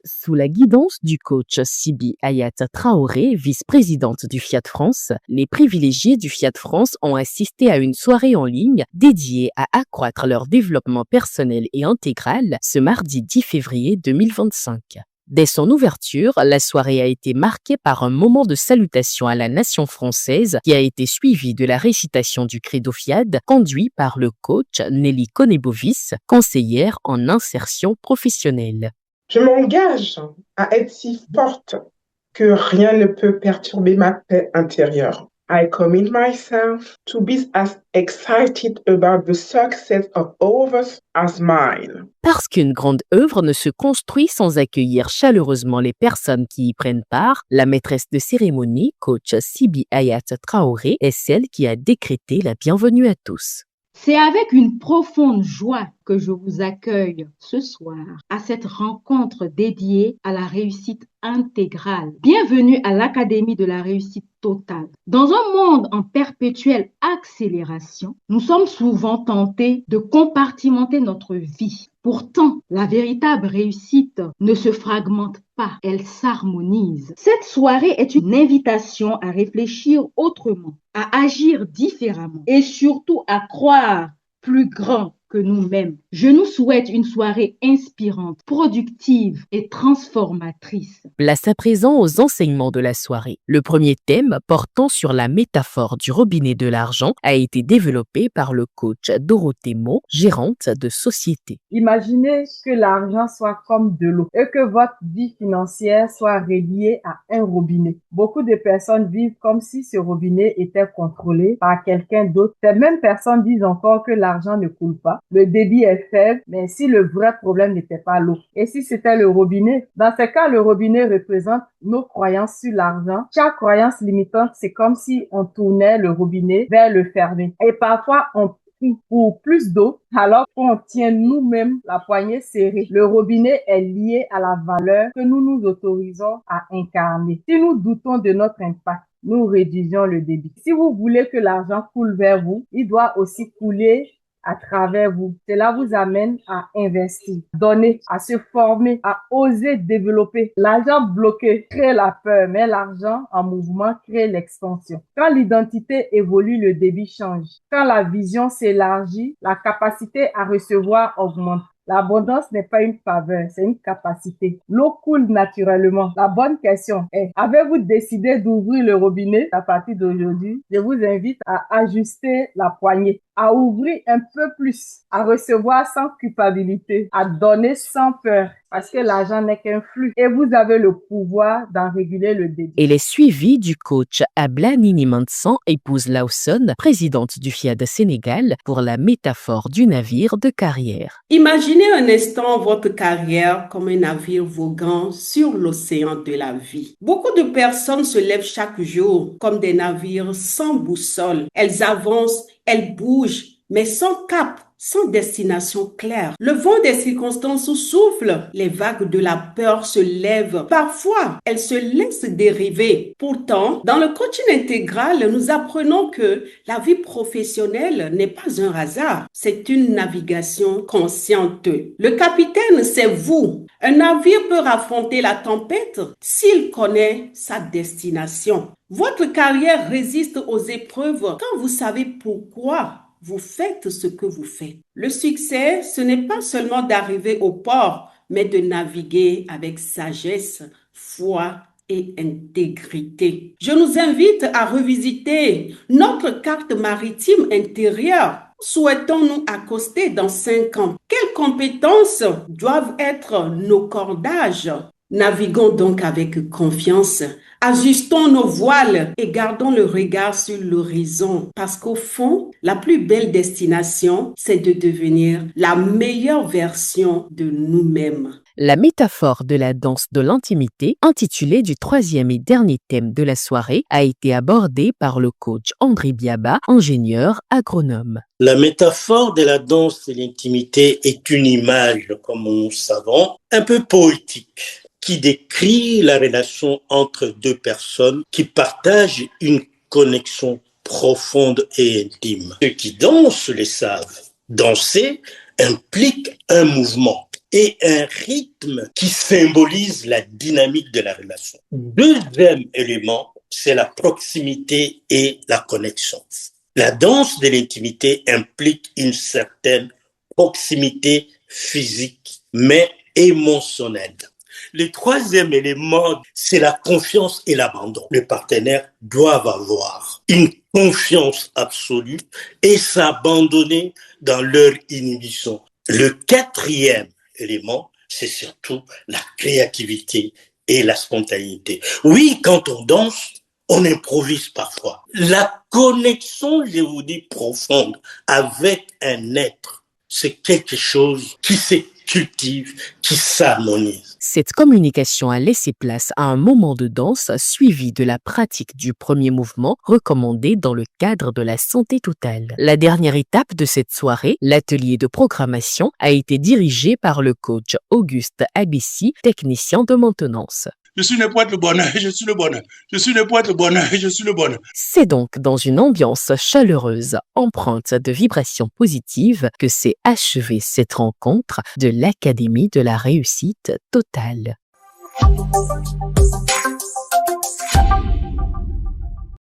Sous la guidance du coach Sibi Hayat Traoré, vice-présidente du Fiat France, les privilégiés du Fiat France ont assisté à une soirée en ligne dédiée à accroître leur développement personnel et intégral ce mardi 10 février 2025. Dès son ouverture, la soirée a été marquée par un moment de salutation à la nation française qui a été suivi de la récitation du Credo Fiat conduit par le coach Nelly Konebovic, conseillère en insertion professionnelle. Je m'engage à être si forte que rien ne peut perturber ma paix intérieure. I commit myself to be as excited about the success of others as mine. Parce qu'une grande œuvre ne se construit sans accueillir chaleureusement les personnes qui y prennent part, la maîtresse de cérémonie, coach Sibi Hayat Traoré, est celle qui a décrété la bienvenue à tous. C'est avec une profonde joie que je vous accueille ce soir à cette rencontre dédiée à la réussite intégrale. Bienvenue à l'Académie de la réussite totale. Dans un monde en perpétuelle accélération, nous sommes souvent tentés de compartimenter notre vie. Pourtant, la véritable réussite ne se fragmente pas, elle s'harmonise. Cette soirée est une invitation à réfléchir autrement, à agir différemment et surtout à croire plus grand que nous-mêmes. Je nous souhaite une soirée inspirante, productive et transformatrice. Place à présent aux enseignements de la soirée. Le premier thème, portant sur la métaphore du robinet de l'argent, a été développé par le coach Dorothée Mo, gérante de société. Imaginez que l'argent soit comme de l'eau et que votre vie financière soit reliée à un robinet. Beaucoup de personnes vivent comme si ce robinet était contrôlé par quelqu'un d'autre. Ces mêmes personnes disent encore que l'argent ne coule pas. Le débit est faible, mais si le vrai problème n'était pas l'eau, et si c'était le robinet, dans ce cas, le robinet représente nos croyances sur l'argent. Chaque croyance limitante, c'est comme si on tournait le robinet vers le fermer. Et parfois, on prie pour plus d'eau, alors qu'on tient nous-mêmes la poignée serrée. Le robinet est lié à la valeur que nous nous autorisons à incarner. Si nous doutons de notre impact, nous réduisons le débit. Si vous voulez que l'argent coule vers vous, il doit aussi couler à travers vous. Cela vous amène à investir, donner, à se former, à oser développer. L'argent bloqué crée la peur, mais l'argent en mouvement crée l'expansion. Quand l'identité évolue, le débit change. Quand la vision s'élargit, la capacité à recevoir augmente. L'abondance n'est pas une faveur, c'est une capacité. L'eau coule naturellement. La bonne question est, avez-vous décidé d'ouvrir le robinet à partir d'aujourd'hui? Je vous invite à ajuster la poignée, à ouvrir un peu plus, à recevoir sans culpabilité, à donner sans peur. Parce que l'argent n'est qu'un flux et vous avez le pouvoir d'en réguler le débit. Elle est suivie du coach Abla Nini Mansan, épouse Lawson, présidente du Fiat Sénégal, pour la métaphore du navire de carrière. Imaginez un instant votre carrière comme un navire voguant sur l'océan de la vie. Beaucoup de personnes se lèvent chaque jour comme des navires sans boussole. Elles avancent, elles bougent, mais sans cap, sans destination claire. Le vent des circonstances souffle, les vagues de la peur se lèvent. Parfois, elles se laissent dériver. Pourtant, dans le coaching intégral, nous apprenons que la vie professionnelle n'est pas un hasard. C'est une navigation consciente. Le capitaine, c'est vous. Un navire peut affronter la tempête s'il connaît sa destination. Votre carrière résiste aux épreuves quand vous savez pourquoi vous faites ce que vous faites. Le succès, ce n'est pas seulement d'arriver au port, mais de naviguer avec sagesse, foi et intégrité. Je nous invite à revisiter notre carte maritime intérieure. Souhaitons-nous accoster dans 5 ans? Quelles compétences doivent être nos cordages? Naviguons donc avec confiance, ajustons nos voiles et gardons le regard sur l'horizon parce qu'au fond, la plus belle destination, c'est de devenir la meilleure version de nous-mêmes. La métaphore de la danse de l'intimité, intitulée du troisième et dernier thème de la soirée, a été abordée par le coach André Biaba, ingénieur agronome. La métaphore de la danse de l'intimité est une image, comme nous savons, un peu poétique, qui décrit la relation entre deux personnes qui partagent une connexion profonde et intime. Ceux qui dansent le savent. Danser implique un mouvement et un rythme qui symbolise la dynamique de la relation. Deuxième élément, c'est la proximité et la connexion. La danse de l'intimité implique une certaine proximité physique, mais émotionnelle. Le troisième élément, c'est la confiance et l'abandon. Les partenaires doivent avoir une confiance absolue et s'abandonner dans leur inhibition. Le quatrième élément, c'est surtout la créativité et la spontanéité. Oui, quand on danse, on improvise parfois. La connexion, je vous dis, profonde avec un être, c'est quelque chose qui se cultive, qui s'harmonise. Cette communication a laissé place à un moment de danse suivi de la pratique du premier mouvement recommandé dans le cadre de la santé totale. La dernière étape de cette soirée, l'atelier de programmation, a été dirigé par le coach Auguste Abissi, technicien de maintenance. Je suis né pour être le bonheur, je suis le bonheur. Je suis né pour être le bonheur, je suis le bonheur. C'est donc dans une ambiance chaleureuse, empreinte de vibrations positives, que s'est achevée cette rencontre de l'Académie de la réussite totale.